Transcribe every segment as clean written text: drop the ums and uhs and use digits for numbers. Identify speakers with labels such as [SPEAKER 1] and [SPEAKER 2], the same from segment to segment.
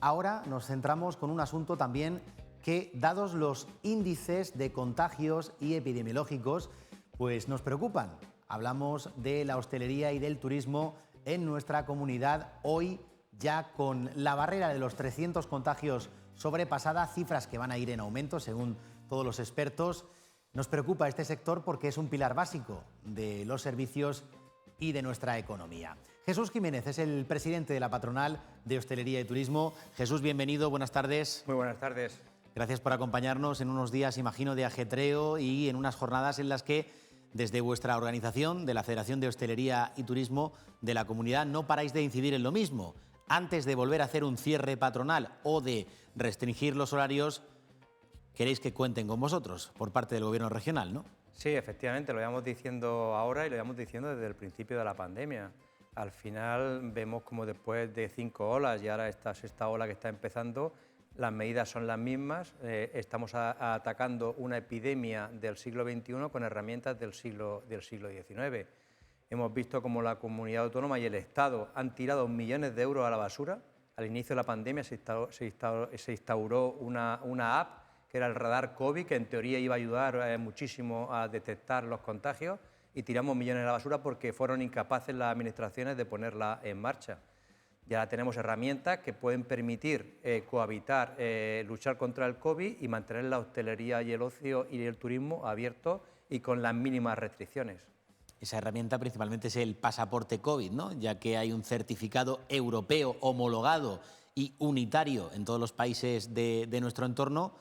[SPEAKER 1] ahora nos centramos con un asunto también que, dados los índices de contagios y epidemiológicos, pues nos preocupan. Hablamos de la hostelería y del turismo en nuestra comunidad, hoy ya con la barrera de los 300 contagios sobrepasada, cifras que van a ir en aumento según todos los expertos. Nos preocupa este sector porque es un pilar básico de los servicios y de nuestra economía. Jesús Jiménez es el presidente de la Patronal de Hostelería y Turismo. Jesús, bienvenido, buenas tardes.
[SPEAKER 2] Muy buenas tardes.
[SPEAKER 1] Gracias por acompañarnos en unos días, imagino, de ajetreo y en unas jornadas en las que, desde vuestra organización, de la Federación de Hostelería y Turismo de la comunidad, no paráis de incidir en lo mismo. Antes de volver a hacer un cierre patronal o de restringir los horarios, queréis que cuenten con vosotros por parte del Gobierno regional, ¿no?
[SPEAKER 2] Sí, efectivamente, lo íbamos diciendo ahora y lo íbamos diciendo desde el principio de la pandemia. Al final vemos como después de 5 olas y ahora esta sexta ola que está empezando, las medidas son las mismas. Estamos atacando una epidemia del siglo XXI con herramientas del siglo XIX. Hemos visto cómo la comunidad autónoma y el Estado han tirado millones de euros a la basura. Al inicio de la pandemia se instauró una app que era el radar COVID, que en teoría iba a ayudar muchísimo a detectar los contagios, y tiramos millones a la basura porque fueron incapaces las administraciones de ponerla en marcha. Ya tenemos herramientas que pueden permitir cohabitar, luchar contra el COVID y mantener la hostelería y el ocio y el turismo abiertos y con las mínimas restricciones.
[SPEAKER 1] Esa herramienta principalmente es el pasaporte COVID, ¿no? Ya que hay un certificado europeo homologado y unitario en todos los países de nuestro entorno.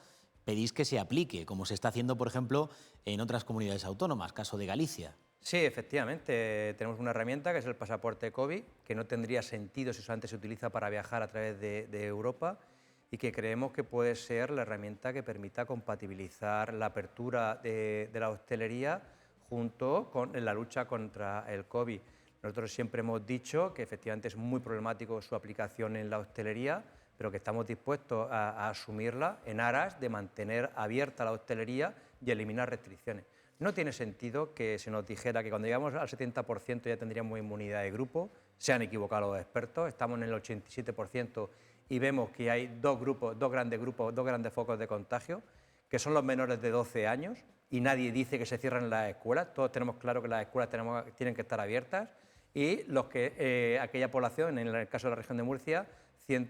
[SPEAKER 1] Pedís que se aplique, como se está haciendo, por ejemplo, en otras comunidades autónomas, caso de Galicia.
[SPEAKER 2] Sí, efectivamente, tenemos una herramienta que es el pasaporte COVID, que no tendría sentido si solamente se utiliza para viajar a través de Europa, y que creemos que puede ser la herramienta que permita compatibilizar la apertura de la hostelería junto con la lucha contra el COVID. Nosotros siempre hemos dicho que efectivamente es muy problemático su aplicación en la hostelería, pero que estamos dispuestos a asumirla en aras de mantener abierta la hostelería y eliminar restricciones. No tiene sentido que se nos dijera que cuando llegamos al 70% ya tendríamos inmunidad de grupo. Se han equivocado los expertos, estamos en el 87% y vemos que hay dos grandes focos de contagio, que son los menores de 12 años, y nadie dice que se cierren las escuelas. Todos tenemos claro que las escuelas tienen que estar abiertas, y aquella población, en el caso de la región de Murcia,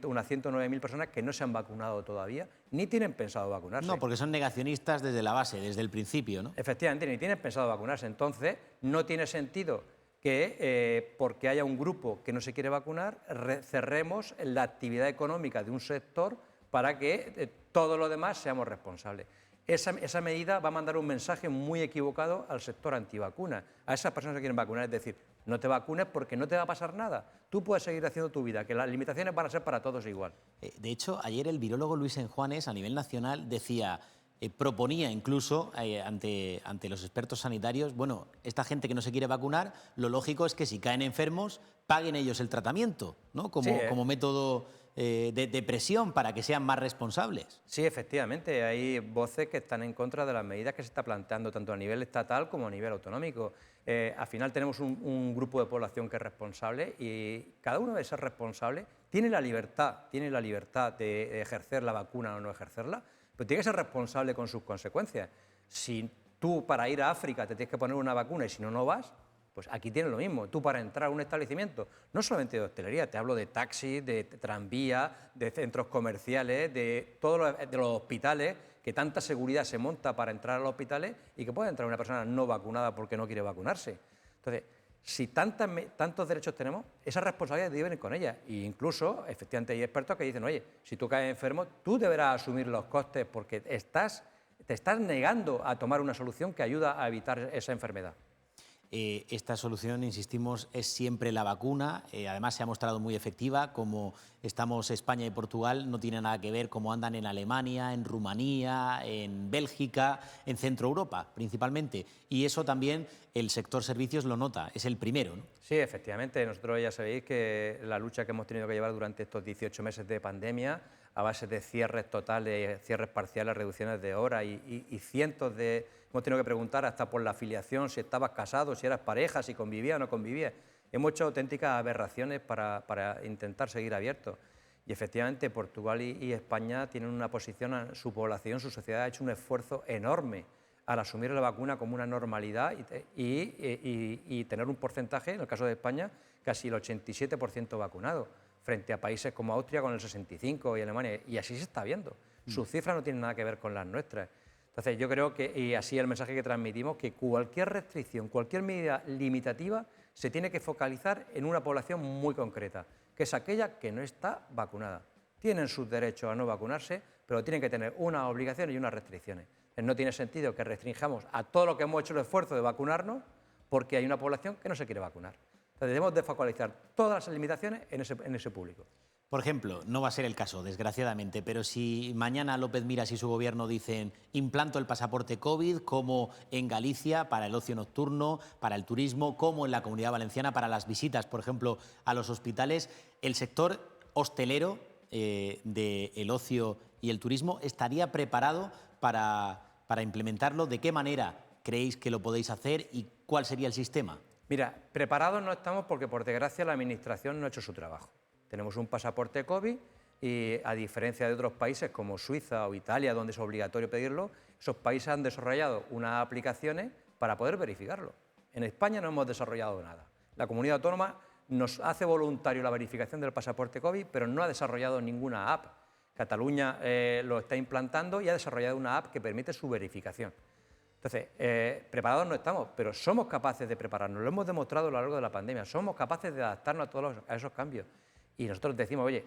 [SPEAKER 2] unas 109.000 personas que no se han vacunado todavía, ni tienen pensado vacunarse.
[SPEAKER 1] No, porque son negacionistas desde la base, desde el principio, ¿no?
[SPEAKER 2] Efectivamente, ni tienen pensado vacunarse. Entonces, no tiene sentido que porque haya un grupo que no se quiere vacunar, cerremos la actividad económica de un sector para que todos los demás seamos responsables. Esa medida va a mandar un mensaje muy equivocado al sector antivacuna, a esas personas que quieren vacunar, es decir, no te vacunes porque no te va a pasar nada. Tú puedes seguir haciendo tu vida, que las limitaciones van a ser para todos igual.
[SPEAKER 1] De hecho, ayer el virólogo Luis Enjuanes, a nivel nacional, decía, proponía incluso ante los expertos sanitarios, bueno, esta gente que no se quiere vacunar, lo lógico es que si caen enfermos, paguen ellos el tratamiento, ¿no? Como método de presión para que sean más responsables.
[SPEAKER 2] Sí, efectivamente, hay voces que están en contra de las medidas que se está planteando tanto a nivel estatal como a nivel autonómico. Al final tenemos un grupo de población que es responsable, y cada uno de esos responsables tiene la libertad de ejercer la vacuna o no ejercerla, pero tiene que ser responsable con sus consecuencias. Si tú para ir a África te tienes que poner una vacuna y si no, no vas, pues aquí tienes lo mismo. Tú para entrar a un establecimiento, no solamente de hostelería, te hablo de taxis, de tranvía, de centros comerciales, de los hospitales, que tanta seguridad se monta para entrar a los hospitales y que puede entrar una persona no vacunada porque no quiere vacunarse. Entonces, si tantos derechos tenemos, esas responsabilidades deben ir con ellas. E incluso, efectivamente, hay expertos que dicen, oye, si tú caes enfermo, tú deberás asumir los costes porque te estás negando a tomar una solución que ayuda a evitar esa enfermedad.
[SPEAKER 1] Esta solución, insistimos, es siempre la vacuna. Además, se ha mostrado muy efectiva. Como estamos España y Portugal, no tiene nada que ver cómo andan en Alemania, en Rumanía, en Bélgica, en Centro Europa, principalmente. Y eso también el sector servicios lo nota, es el primero, ¿no?
[SPEAKER 2] Sí, efectivamente. Nosotros ya sabéis que la lucha que hemos tenido que llevar durante estos 18 meses de pandemia, a base de cierres totales, cierres parciales, reducciones de horas y cientos de... Hemos tenido que preguntar hasta por la afiliación, si estabas casado, si eras pareja, si convivías o no convivías. Hemos hecho auténticas aberraciones para intentar seguir abiertos. Y efectivamente Portugal y España tienen una posición, su población, su sociedad ha hecho un esfuerzo enorme al asumir la vacuna como una normalidad y tener un porcentaje, en el caso de España, casi el 87% vacunado, frente a países como Austria con el 65% y Alemania, y así se está viendo. Sus cifras no tienen nada que ver con las nuestras. Entonces yo creo que, y así el mensaje que transmitimos, que cualquier restricción, cualquier medida limitativa se tiene que focalizar en una población muy concreta, que es aquella que no está vacunada. Tienen sus derechos a no vacunarse, pero tienen que tener unas obligaciones y unas restricciones. No tiene sentido que restringamos a todo lo que hemos hecho el esfuerzo de vacunarnos porque hay una población que no se quiere vacunar. Entonces debemos de focalizar todas las limitaciones en ese público.
[SPEAKER 1] Por ejemplo, no va a ser el caso, desgraciadamente, pero si mañana López Miras y su gobierno dicen implanto el pasaporte COVID, como en Galicia para el ocio nocturno, para el turismo, como en la Comunidad Valenciana para las visitas, por ejemplo, a los hospitales, el sector hostelero del ocio y el turismo estaría preparado para implementarlo. ¿De qué manera creéis que lo podéis hacer y cuál sería el sistema?
[SPEAKER 2] Mira, preparados no estamos porque, por desgracia, la Administración no ha hecho su trabajo. Tenemos un pasaporte COVID y, a diferencia de otros países como Suiza o Italia, donde es obligatorio pedirlo, esos países han desarrollado unas aplicaciones para poder verificarlo. En España no hemos desarrollado nada. La comunidad autónoma nos hace voluntario la verificación del pasaporte COVID, pero no ha desarrollado ninguna app. Cataluña lo está implantando y ha desarrollado una app que permite su verificación. Entonces, preparados no estamos, pero somos capaces de prepararnos. Lo hemos demostrado a lo largo de la pandemia. Somos capaces de adaptarnos a esos cambios. Y nosotros decimos, oye,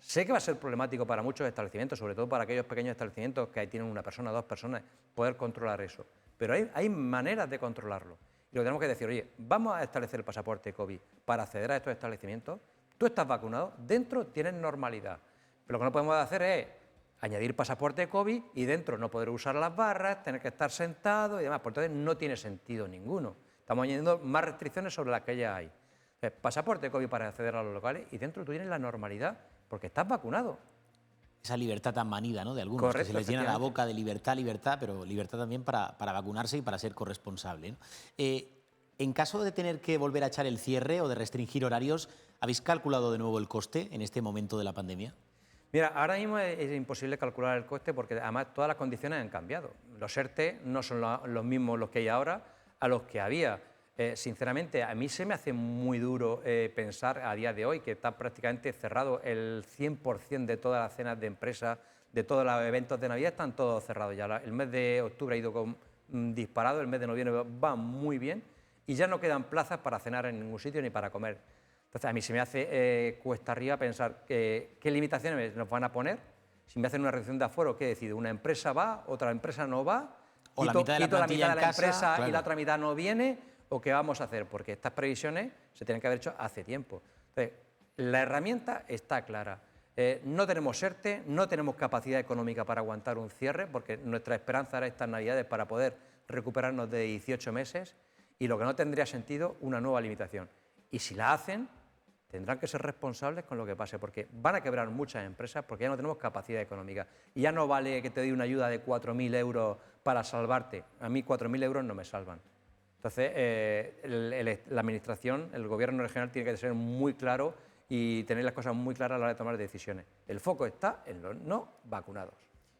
[SPEAKER 2] sé que va a ser problemático para muchos establecimientos, sobre todo para aquellos pequeños establecimientos que ahí tienen una persona, 2 personas, poder controlar eso. Pero hay maneras de controlarlo. Y lo que tenemos que decir, oye, vamos a establecer el pasaporte COVID para acceder a estos establecimientos. Tú estás vacunado, dentro tienes normalidad. Pero lo que no podemos hacer es añadir pasaporte COVID y dentro no poder usar las barras, tener que estar sentado y demás. Por entonces no tiene sentido ninguno. Estamos añadiendo más restricciones sobre las que ya hay. Pasaporte COVID para acceder a los locales y dentro tú tienes la normalidad porque estás vacunado.
[SPEAKER 1] Esa libertad tan manida, ¿no?, de algunos, correcto, que se les llena la boca de libertad, libertad, pero libertad también para vacunarse y para ser corresponsable, ¿no? En caso de tener que volver a echar el cierre o de restringir horarios, ¿habéis calculado de nuevo el coste en este momento de la pandemia?
[SPEAKER 2] Mira, ahora mismo es imposible calcular el coste porque además todas las condiciones han cambiado. Los ERTE no son los mismos los que hay ahora a los que había. Sinceramente, a mí se me hace muy duro pensar a día de hoy que está prácticamente cerrado el 100% de todas las cenas de empresas, de todos los eventos de Navidad, están todos cerrados ya. El mes de octubre ha ido disparado, el mes de noviembre va muy bien y ya no quedan plazas para cenar en ningún sitio ni para comer. Entonces, a mí se me hace cuesta arriba pensar qué limitaciones nos van a poner. Si me hacen una reducción de aforo, ¿qué decido? ¿Una empresa va, otra empresa no va?
[SPEAKER 1] O la mitad de la plantilla en casa,
[SPEAKER 2] empresa,
[SPEAKER 1] claro,
[SPEAKER 2] y la otra mitad no viene. ¿O qué vamos a hacer? Porque estas previsiones se tienen que haber hecho hace tiempo. Entonces, la herramienta está clara. No tenemos ERTE, no tenemos capacidad económica para aguantar un cierre, porque nuestra esperanza era estas Navidades para poder recuperarnos de 18 meses, y lo que no tendría sentido, una nueva limitación. Y si la hacen, tendrán que ser responsables con lo que pase, porque van a quebrar muchas empresas porque ya no tenemos capacidad económica. Y ya no vale que te doy una ayuda de 4.000 euros para salvarte. A mí 4.000 euros no me salvan. Entonces, la Administración, el Gobierno regional tiene que ser muy claro y tener las cosas muy claras a la hora de tomar decisiones. El foco está en los no vacunados.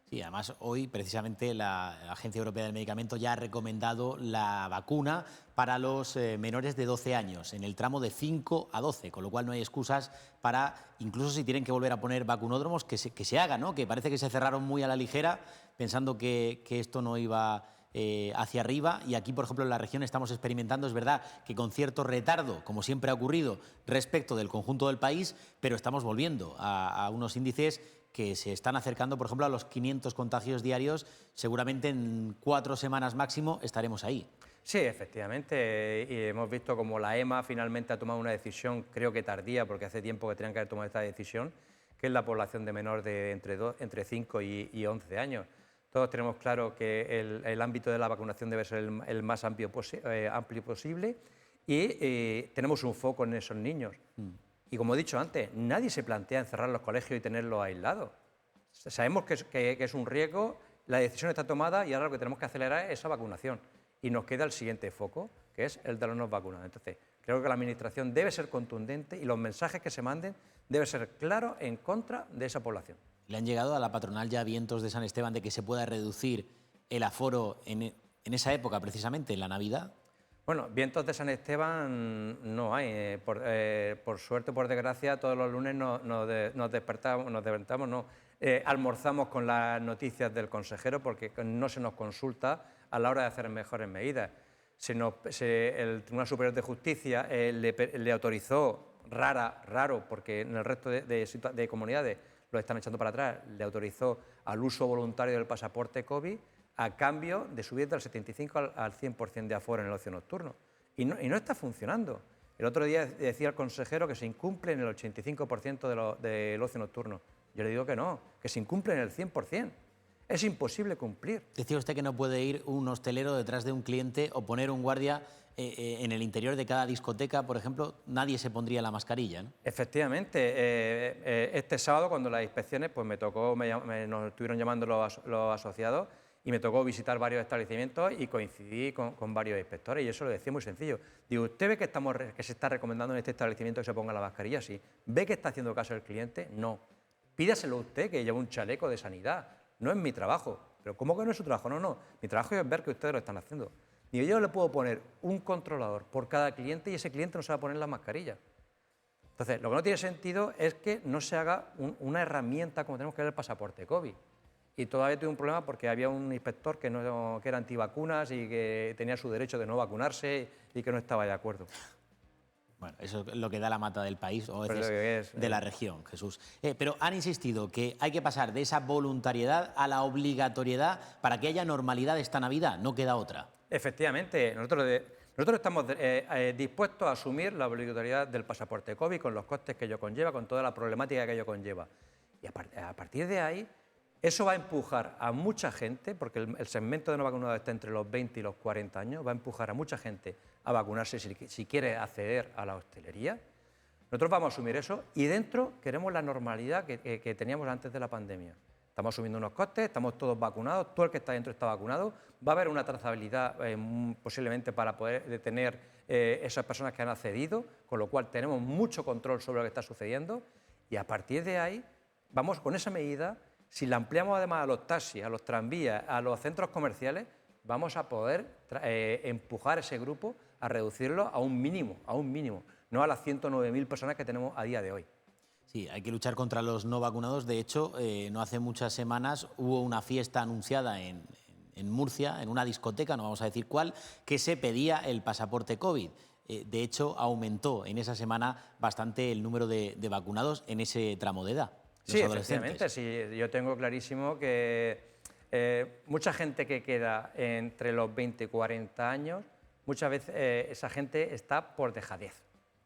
[SPEAKER 1] Sí, además hoy precisamente la Agencia Europea del Medicamento ya ha recomendado la vacuna para los menores de 12 años, en el tramo de 5 a 12, con lo cual no hay excusas para, incluso si tienen que volver a poner vacunódromos, que se haga, ¿no? Que parece que se cerraron muy a la ligera, pensando que esto no iba hacia arriba, y aquí, por ejemplo, en la región estamos experimentando, es verdad, que con cierto retardo, como siempre ha ocurrido, respecto del conjunto del país, pero estamos volviendo a unos índices que se están acercando, por ejemplo, a los 500 contagios diarios. Seguramente en 4 semanas máximo estaremos ahí.
[SPEAKER 2] Sí, efectivamente, y hemos visto como la EMA finalmente ha tomado una decisión, creo que tardía, porque hace tiempo que tenían que haber tomado esta decisión, que es la población de menor de entre 5 y 11 años. Todos tenemos claro que el ámbito de la vacunación debe ser el más amplio posible y tenemos un foco en esos niños. Y como he dicho antes, nadie se plantea encerrar los colegios y tenerlos aislados. Sabemos que es un riesgo, la decisión está tomada y ahora lo que tenemos que acelerar es esa vacunación. Y nos queda el siguiente foco, que es el de los no vacunados. Entonces, creo que la Administración debe ser contundente y los mensajes que se manden debe ser claro en contra de esa población.
[SPEAKER 1] ¿Le han llegado a la patronal ya vientos de San Esteban de que se pueda reducir el aforo en esa época, precisamente, en la Navidad?
[SPEAKER 2] Bueno, vientos de San Esteban no hay. Por suerte, por desgracia, todos los lunes nos despertamos, no. Almorzamos con las noticias del consejero porque no se nos consulta a la hora de hacer mejores medidas. El Tribunal Superior de Justicia le autorizó, raro, porque en el resto de comunidades lo están echando para atrás, le autorizó al uso voluntario del pasaporte COVID a cambio de subir del 75 al 100% de aforo en el ocio nocturno. Y no está funcionando. El otro día decía el consejero que se incumple en el 85% del ocio nocturno. Yo le digo que no, que se incumple en el 100%. Es imposible cumplir.
[SPEAKER 1] Decía usted que no puede ir un hostelero detrás de un cliente o poner un guardia en el interior de cada discoteca, por ejemplo, nadie se pondría la mascarilla, ¿no?
[SPEAKER 2] Efectivamente. Este sábado, cuando las inspecciones, pues nos estuvieron llamando los asociados y me tocó visitar varios establecimientos y coincidí con varios inspectores, y eso lo decía muy sencillo. Digo, ¿usted ve que se está recomendando en este establecimiento que se ponga la mascarilla? Sí. ¿Ve que está haciendo caso el cliente? No. Pídaselo usted, que lleva un chaleco de sanidad. No es mi trabajo. ¿Pero cómo que no es su trabajo? No. Mi trabajo es ver que ustedes lo están haciendo. Digo, yo le puedo poner un controlador por cada cliente y ese cliente no se va a poner la mascarilla. Entonces, lo que no tiene sentido es que no se haga una herramienta como tenemos que ver el pasaporte COVID. Y todavía tuve un problema porque había un inspector que era antivacunas y que tenía su derecho de no vacunarse y que no estaba de acuerdo.
[SPEAKER 1] Bueno, eso es lo que da la mata del país o a veces de la región, Jesús. Pero han insistido que hay que pasar de esa voluntariedad a la obligatoriedad para que haya normalidad esta Navidad, no queda otra.
[SPEAKER 2] Efectivamente, nosotros estamos dispuestos a asumir la obligatoriedad del pasaporte COVID con los costes que ello conlleva, con toda la problemática que ello conlleva. Y a partir de ahí, eso va a empujar a mucha gente, porque el segmento de no vacunados está entre los 20 y los 40 años, va a empujar a mucha gente a vacunarse si quiere acceder a la hostelería. Nosotros vamos a asumir eso y dentro queremos la normalidad que teníamos antes de la pandemia. Estamos asumiendo unos costes, estamos todos vacunados, todo el que está dentro está vacunado, va a haber una trazabilidad posiblemente para poder detener esas personas que han accedido, con lo cual tenemos mucho control sobre lo que está sucediendo y a partir de ahí vamos con esa medida. Si la ampliamos además a los taxis, a los tranvías, a los centros comerciales, vamos a poder empujar ese grupo a reducirlo a un mínimo, no a las 109.000 personas que tenemos a día de hoy.
[SPEAKER 1] Sí, hay que luchar contra los no vacunados. De hecho, no hace muchas semanas hubo una fiesta anunciada en Murcia, en una discoteca, no vamos a decir cuál, que se pedía el pasaporte COVID. De hecho, aumentó en esa semana bastante el número de vacunados en ese tramo de edad.
[SPEAKER 2] Sí, efectivamente, sí, yo tengo clarísimo que mucha gente que queda entre los 20 y 40 años, muchas veces esa gente está por dejadez,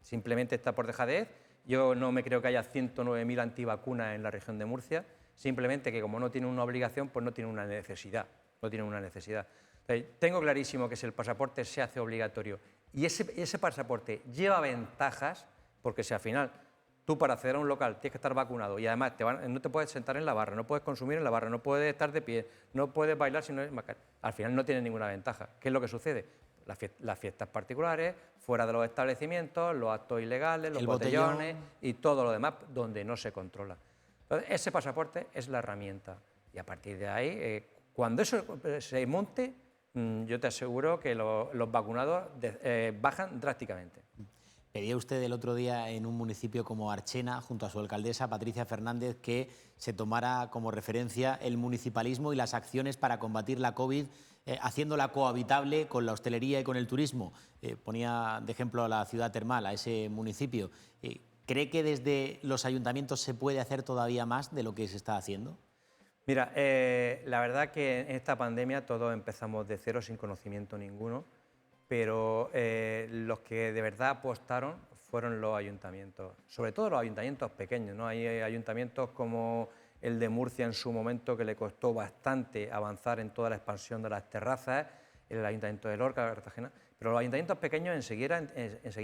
[SPEAKER 2] simplemente está por dejadez. Yo no me creo que haya 109.000 antivacunas en la región de Murcia, simplemente que como no tienen una obligación, pues no tienen una necesidad, Entonces, tengo clarísimo que si el pasaporte se hace obligatorio y ese pasaporte lleva ventajas, porque si al final tú para acceder a un local tienes que estar vacunado y además no te puedes sentar en la barra, no puedes consumir en la barra, no puedes estar de pie, no puedes bailar si no eres mascarilla. Al final no tiene ninguna ventaja. ¿Qué es lo que sucede? Las fiestas particulares, fuera de los establecimientos, los actos ilegales, los botellones y todo lo demás donde no se controla. Entonces, ese pasaporte es la herramienta. Y a partir de ahí, cuando eso se monte, yo te aseguro que los vacunados bajan drásticamente.
[SPEAKER 1] Pedía usted el otro día en un municipio como Archena, junto a su alcaldesa, Patricia Fernández, que se tomara como referencia el municipalismo y las acciones para combatir la COVID, haciéndola cohabitable con la hostelería y con el turismo. Ponía de ejemplo a la ciudad termal, a ese municipio. ¿Cree que desde los ayuntamientos se puede hacer todavía más de lo que se está haciendo?
[SPEAKER 2] Mira, la verdad que en esta pandemia todos empezamos de cero, sin conocimiento ninguno, pero los que de verdad apostaron fueron los ayuntamientos, sobre todo los ayuntamientos pequeños, ¿no? Hay ayuntamientos como el de Murcia en su momento, que le costó bastante avanzar en toda la expansión de las terrazas, el ayuntamiento de Lorca, Cartagena, pero los ayuntamientos pequeños enseguida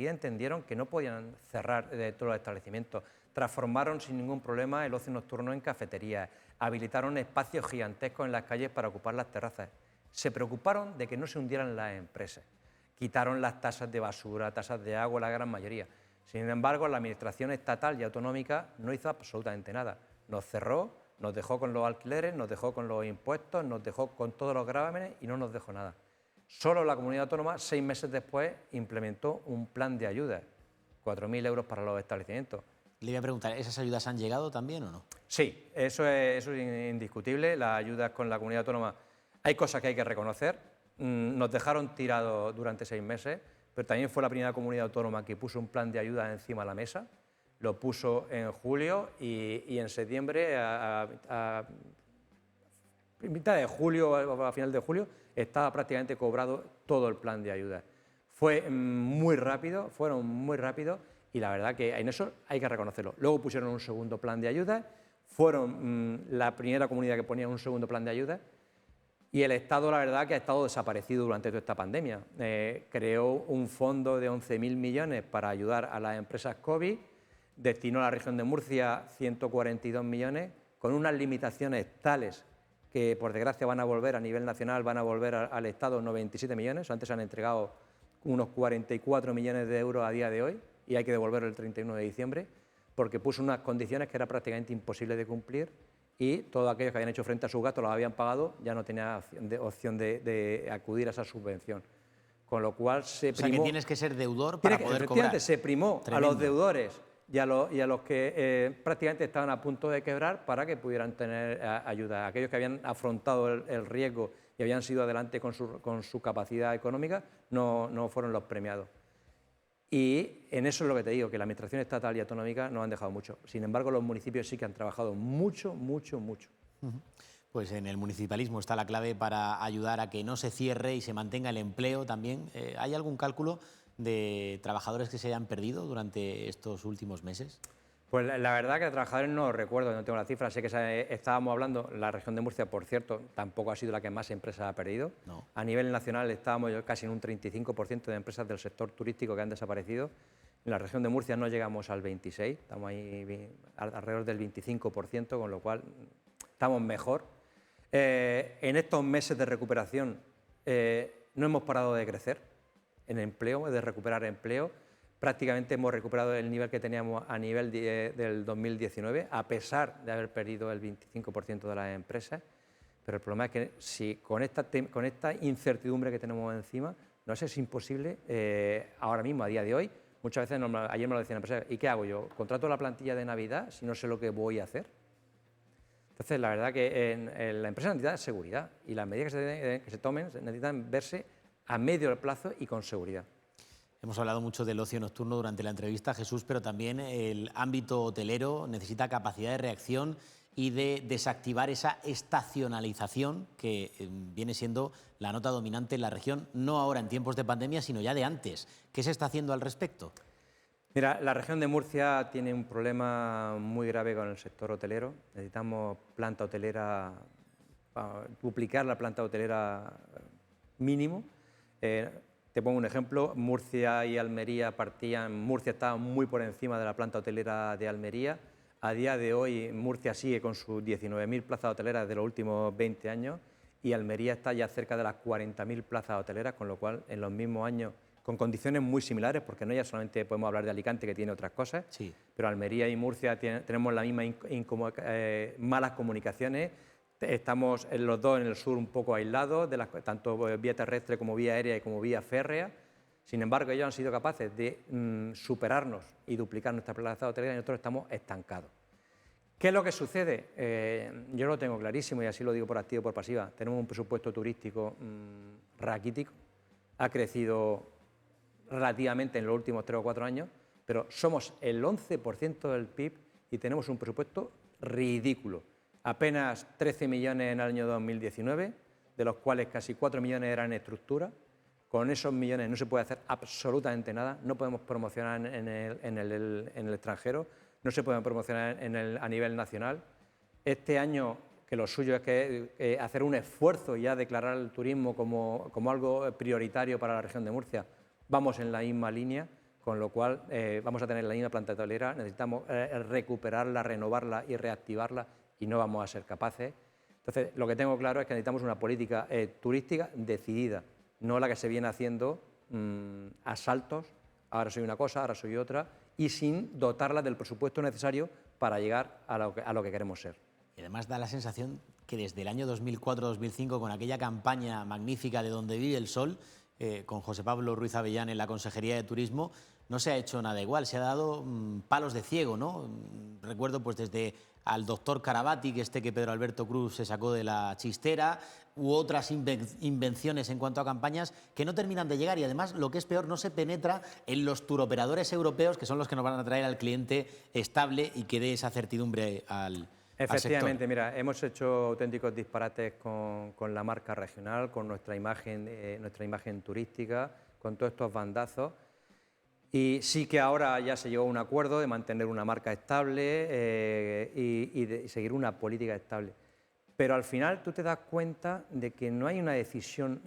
[SPEAKER 2] entendieron que no podían cerrar todos los establecimientos, transformaron sin ningún problema el ocio nocturno en cafeterías, habilitaron espacios gigantescos en las calles para ocupar las terrazas, se preocuparon de que no se hundieran las empresas. Quitaron las tasas de basura, tasas de agua, la gran mayoría. Sin embargo, la administración estatal y autonómica no hizo absolutamente nada. Nos cerró, nos dejó con los alquileres, nos dejó con los impuestos, nos dejó con todos los gravámenes y no nos dejó nada. Solo la comunidad autónoma, 6 meses después, implementó un plan de ayuda, 4.000 euros para los establecimientos.
[SPEAKER 1] Le voy a preguntar, ¿esas ayudas han llegado también o no?
[SPEAKER 2] Sí, eso es indiscutible. Las ayudas con la comunidad autónoma, hay cosas que hay que reconocer. Nos dejaron tirados durante 6 meses, pero también fue la primera comunidad autónoma que puso un plan de ayuda encima de la mesa. Lo puso en julio y en septiembre, a mitad de julio, a final de julio, estaba prácticamente cobrado todo el plan de ayuda. Fue muy rápido, fueron muy rápidos y la verdad que en eso hay que reconocerlo. Luego pusieron un segundo plan de ayuda, fueron la primera comunidad que ponía un segundo plan de ayuda y el Estado, la verdad, que ha estado desaparecido durante toda esta pandemia. Creó un fondo de 11.000 millones para ayudar a las empresas COVID, destinó a la región de Murcia 142 millones, con unas limitaciones tales que, por desgracia, van a volver a nivel nacional, van a volver al Estado 97 millones. Antes se han entregado unos 44 millones de euros a día de hoy y hay que devolverlo el 31 de diciembre porque puso unas condiciones que era prácticamente imposible de cumplir y todos aquellos que habían hecho frente a sus gastos los habían pagado, ya no tenía opción de acudir a esa subvención. Con lo cual se primó...
[SPEAKER 1] O sea, que tienes que ser deudor para poder cobrar.
[SPEAKER 2] Se primó a los deudores y a los que prácticamente estaban a punto de quebrar para que pudieran tener ayuda. Aquellos que habían afrontado el riesgo y habían sido adelante con su capacidad económica no fueron los premiados. Y en eso es lo que te digo, que la administración estatal y autonómica nos han dejado mucho. Sin embargo, los municipios sí que han trabajado mucho, mucho, mucho.
[SPEAKER 1] Pues en el municipalismo está la clave para ayudar a que no se cierre y se mantenga el empleo también. ¿Hay algún cálculo de trabajadores que se hayan perdido durante estos últimos meses?
[SPEAKER 2] Pues la verdad que de trabajadores no recuerdo, no tengo la cifra. Sé que estábamos hablando, la región de Murcia, por cierto, tampoco ha sido la que más empresas ha perdido.
[SPEAKER 1] No.
[SPEAKER 2] A nivel nacional estábamos casi en un 35% de empresas del sector turístico que han desaparecido. En la región de Murcia no llegamos al 26%, estamos ahí alrededor del 25%, con lo cual estamos mejor. En estos meses de recuperación no hemos parado de crecer en empleo, de recuperar empleo. Prácticamente hemos recuperado el nivel que teníamos a nivel del 2019, a pesar de haber perdido el 25% de las empresas. Pero el problema es que si con esta incertidumbre que tenemos encima, nos es imposible ahora mismo, a día de hoy. Muchas veces, ayer me lo decían empresarios, ¿y qué hago yo? ¿Contrato la plantilla de Navidad si no sé lo que voy a hacer? Entonces, la verdad que en la empresa necesita seguridad y las medidas que se tomen necesitan verse a medio plazo y con seguridad.
[SPEAKER 1] Hemos hablado mucho del ocio nocturno durante la entrevista, Jesús, pero también el ámbito hotelero necesita capacidad de reacción y de desactivar esa estacionalización que viene siendo la nota dominante en la región, no ahora en tiempos de pandemia, sino ya de antes. ¿Qué se está haciendo al respecto?
[SPEAKER 2] Mira, la región de Murcia tiene un problema muy grave con el sector hotelero. Necesitamos planta hotelera, duplicar la planta hotelera mínimo. Te pongo un ejemplo, Murcia y Almería Murcia estaba muy por encima de la planta hotelera de Almería. A día de hoy Murcia sigue con sus 19.000 plazas hoteleras de los últimos 20 años y Almería está ya cerca de las 40.000 plazas hoteleras, con lo cual en los mismos años, con condiciones muy similares, porque no ya solamente podemos hablar de Alicante, que tiene otras cosas, sí, pero Almería y Murcia tenemos la misma malas comunicaciones. Estamos los dos en el sur un poco aislados, tanto vía terrestre como vía aérea y como vía férrea. Sin embargo, ellos han sido capaces de superarnos y duplicar nuestra plaza hotelera y nosotros estamos estancados. ¿Qué es lo que sucede? Yo lo tengo clarísimo y así lo digo por activa y por pasiva. Tenemos un presupuesto turístico raquítico, ha crecido relativamente en los últimos 3 o 4 años, pero somos el 11% del PIB y tenemos un presupuesto ridículo. Apenas 13 millones en el año 2019, de los cuales casi 4 millones eran en estructura. Con esos millones no se puede hacer absolutamente nada, no podemos promocionar en el extranjero, no se puede promocionar a nivel nacional. Este año, que lo suyo es que hacer un esfuerzo y ya declarar el turismo como algo prioritario para la región de Murcia, vamos en la misma línea, con lo cual vamos a tener la misma planta hotelera, necesitamos recuperarla, renovarla y reactivarla y no vamos a ser capaces. Entonces, lo que tengo claro es que necesitamos una política turística decidida, no la que se viene haciendo a saltos, ahora soy una cosa, ahora soy otra, y sin dotarlas del presupuesto necesario para llegar a lo que queremos ser.
[SPEAKER 1] Y además da la sensación que desde el año 2004-2005, con aquella campaña magnífica de Donde vive el sol, con José Pablo Ruiz Avellán en la Consejería de Turismo, no se ha hecho nada igual, se ha dado palos de ciego, ¿no? Recuerdo pues desde al doctor Carabati, que Pedro Alberto Cruz se sacó de la chistera, u otras invenciones en cuanto a campañas que no terminan de llegar y además, lo que es peor, no se penetra en los turoperadores europeos, que son los que nos van a traer al cliente estable y que dé esa certidumbre al
[SPEAKER 2] Efectivamente,
[SPEAKER 1] sector.
[SPEAKER 2] mira, hemos hecho auténticos disparates con la marca regional, con nuestra imagen turística, con todos estos bandazos. Y sí que ahora ya se llegó a un acuerdo de mantener una marca estable y de seguir una política estable. Pero al final tú te das cuenta de que no hay una decisión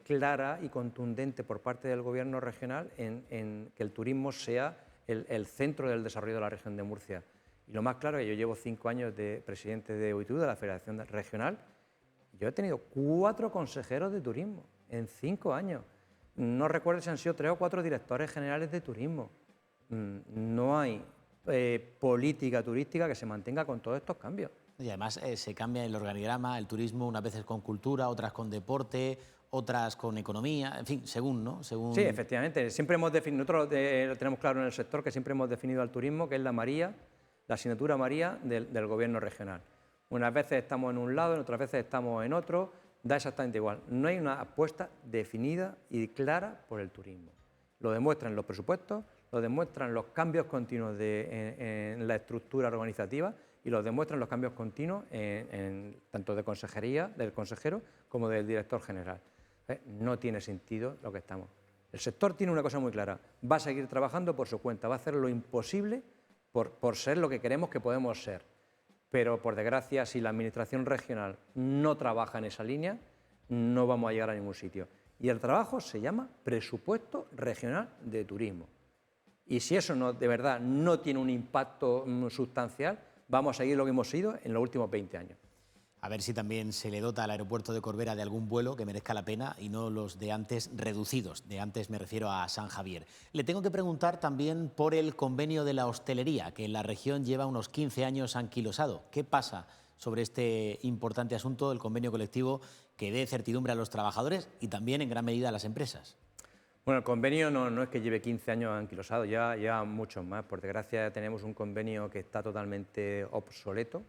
[SPEAKER 2] clara y contundente por parte del Gobierno regional en que el turismo sea el centro del desarrollo de la región de Murcia. Y lo más claro es que yo llevo 5 años de presidente de OITU, de la Federación Regional. Yo he tenido 4 consejeros de turismo en 5 años. No recuerdo si han sido 3 o 4 directores generales de turismo. No hay política turística que se mantenga con todos estos cambios.
[SPEAKER 1] Y además se cambia el organigrama, el turismo, unas veces con cultura, otras con deporte, otras con economía, en fin, según, ¿no? Según...
[SPEAKER 2] Sí, efectivamente. Siempre hemos definido, nosotros lo tenemos claro en el sector, que siempre hemos definido al turismo, que es la María, la asignatura María del Gobierno regional. Unas veces estamos en un lado, en otras veces estamos en otro, da exactamente igual. No hay una apuesta definida y clara por el turismo. Lo demuestran los presupuestos, lo demuestran los cambios continuos en la estructura organizativa y lo demuestran los cambios continuos tanto de consejería, del consejero, como del director general. No tiene sentido lo que estamos. El sector tiene una cosa muy clara, va a seguir trabajando por su cuenta, va a hacer lo imposible por ser lo que queremos que podemos ser. Pero, por desgracia, si la Administración regional no trabaja en esa línea, no vamos a llegar a ningún sitio. Y el trabajo se llama Presupuesto Regional de Turismo. Y si eso de verdad no tiene un impacto sustancial, vamos a seguir lo que hemos sido en los últimos 20 años.
[SPEAKER 1] A ver si también se le dota al aeropuerto de Corbera de algún vuelo que merezca la pena y no los de antes reducidos. De antes me refiero a San Javier. Le tengo que preguntar también por el convenio de la hostelería, que en la región lleva unos 15 años anquilosado. ¿Qué pasa sobre este importante asunto del convenio colectivo que dé certidumbre a los trabajadores y también en gran medida a las empresas?
[SPEAKER 2] Bueno, el convenio no es que lleve 15 años anquilosado, ya muchos más. Por desgracia tenemos un convenio que está totalmente obsoleto,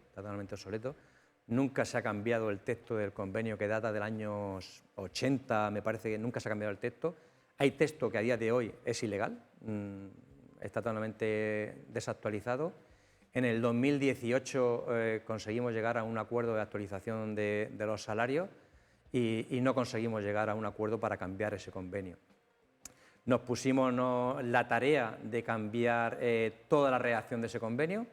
[SPEAKER 2] Nunca se ha cambiado el texto del convenio, que data del año 80, me parece que nunca se ha cambiado el texto. Hay texto que a día de hoy es ilegal, está totalmente desactualizado. En el 2018 conseguimos llegar a un acuerdo de actualización de los salarios y no conseguimos llegar a un acuerdo para cambiar ese convenio. Nos pusimos la tarea de cambiar toda la redacción de ese convenio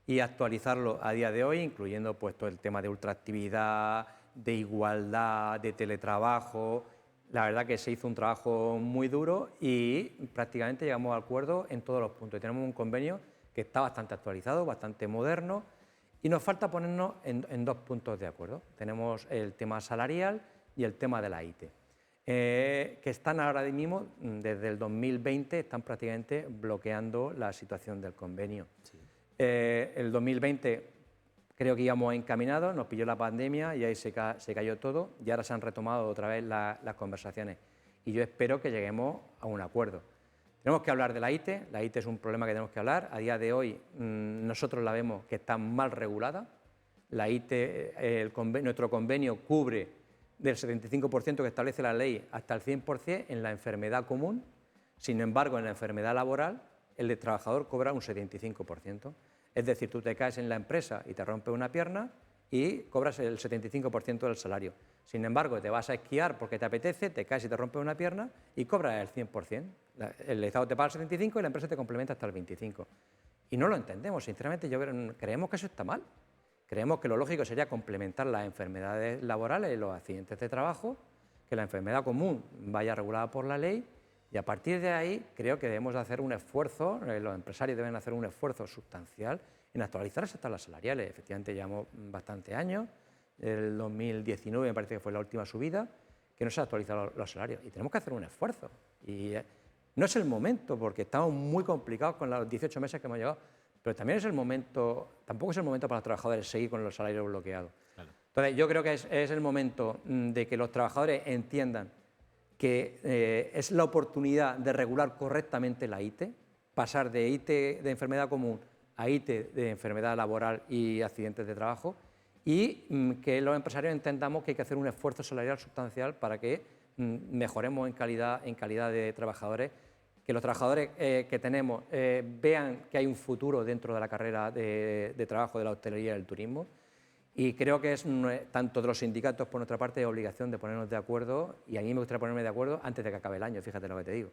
[SPEAKER 2] y actualizarlo a día de hoy, incluyendo pues, todo el tema de ultraactividad, de igualdad, de teletrabajo. La verdad que se hizo un trabajo muy duro y prácticamente llegamos a acuerdo en todos los puntos. Y tenemos un convenio que está bastante actualizado, bastante moderno, y nos falta ponernos en 2 puntos de acuerdo. Tenemos el tema salarial y el tema de la IT, que están ahora mismo, desde el 2020, están prácticamente bloqueando la situación del convenio. Sí. El 2020 creo que íbamos encaminados, nos pilló la pandemia y ahí se cayó todo y ahora se han retomado otra vez las conversaciones y yo espero que lleguemos a un acuerdo. Tenemos que hablar de la IT es un problema que tenemos que hablar. A día de hoy nosotros la vemos que está mal regulada. La IT, nuestro convenio cubre del 75% que establece la ley hasta el 100% en la enfermedad común. Sin embargo, en la enfermedad laboral, el trabajador cobra un 75%. Es decir, tú te caes en la empresa y te rompes una pierna y cobras el 75% del salario. Sin embargo, te vas a esquiar porque te apetece, te caes y te rompes una pierna y cobras el 100%. El Estado te paga el 75% y la empresa te complementa hasta el 25%. Y no lo entendemos, sinceramente, creemos que eso está mal. Creemos que lo lógico sería complementar las enfermedades laborales y los accidentes de trabajo, que la enfermedad común vaya regulada por la ley. Y a partir de ahí creo que debemos hacer un esfuerzo, los empresarios deben hacer un esfuerzo sustancial en actualizar esas tablas salariales. Efectivamente llevamos bastantes años, el 2019 me parece que fue la última subida, que no se han actualizado los salarios y tenemos que hacer un esfuerzo. Y No es el momento, porque estamos muy complicados con los 18 meses que hemos llevado, pero también es el momento, tampoco es el momento para los trabajadores seguir con los salarios bloqueados. Claro. Entonces, yo creo que es el momento de que los trabajadores entiendan que es la oportunidad de regular correctamente la ITE, pasar de ITE de enfermedad común a ITE de enfermedad laboral y accidentes de trabajo, y que los empresarios entendamos que hay que hacer un esfuerzo salarial sustancial para que mejoremos en calidad de trabajadores, que los trabajadores que tenemos vean que hay un futuro dentro de la carrera de trabajo de la hostelería y del turismo. Y creo que es, tanto de los sindicatos por nuestra parte, obligación de ponernos de acuerdo, y a mí me gustaría ponerme de acuerdo antes de que acabe el año, fíjate lo que te digo.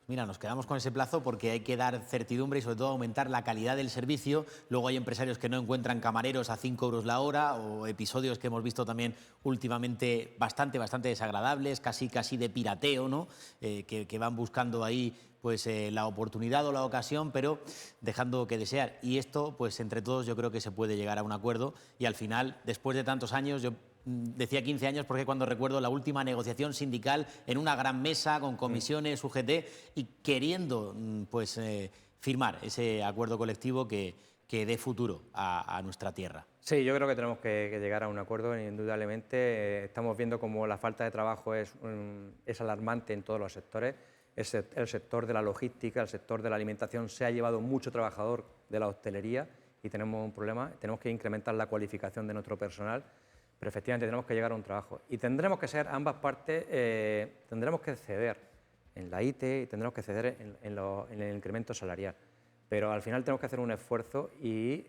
[SPEAKER 1] Mira, nos quedamos con ese plazo porque hay que dar certidumbre y sobre todo aumentar la calidad del servicio. Luego hay empresarios que no encuentran camareros a 5 euros la hora, o episodios que hemos visto también últimamente bastante desagradables, casi de pirateo, ¿no? Que van buscando ahí pues la oportunidad o la ocasión, pero dejando que desear. Y esto, pues entre todos yo creo que se puede llegar a un acuerdo, y al final, después de tantos años, yo decía 15 años porque cuando recuerdo la última negociación sindical en una gran mesa con comisiones, UGT, y queriendo pues firmar ese acuerdo colectivo que dé futuro a nuestra tierra.
[SPEAKER 2] Sí, yo creo que tenemos que llegar a un acuerdo, indudablemente. Estamos viendo cómo la falta de trabajo es alarmante en todos los sectores. El sector de la logística, el sector de la alimentación se ha llevado mucho trabajador de la hostelería y tenemos un problema. Tenemos que incrementar la cualificación de nuestro personal, pero efectivamente tenemos que llegar a un trabajo. Y tendremos que ser ambas partes, tendremos que ceder en la ITE y tendremos que ceder en el incremento salarial. Pero al final tenemos que hacer un esfuerzo y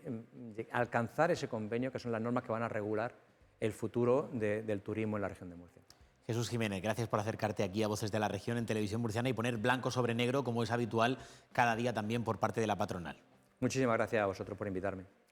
[SPEAKER 2] alcanzar ese convenio, que son las normas que van a regular el futuro del turismo en la región de Murcia.
[SPEAKER 1] Jesús Jiménez, gracias por acercarte aquí a Voces de la Región en Televisión Murciana y poner blanco sobre negro, como es habitual cada día también por parte de la patronal.
[SPEAKER 2] Muchísimas gracias a vosotros por invitarme.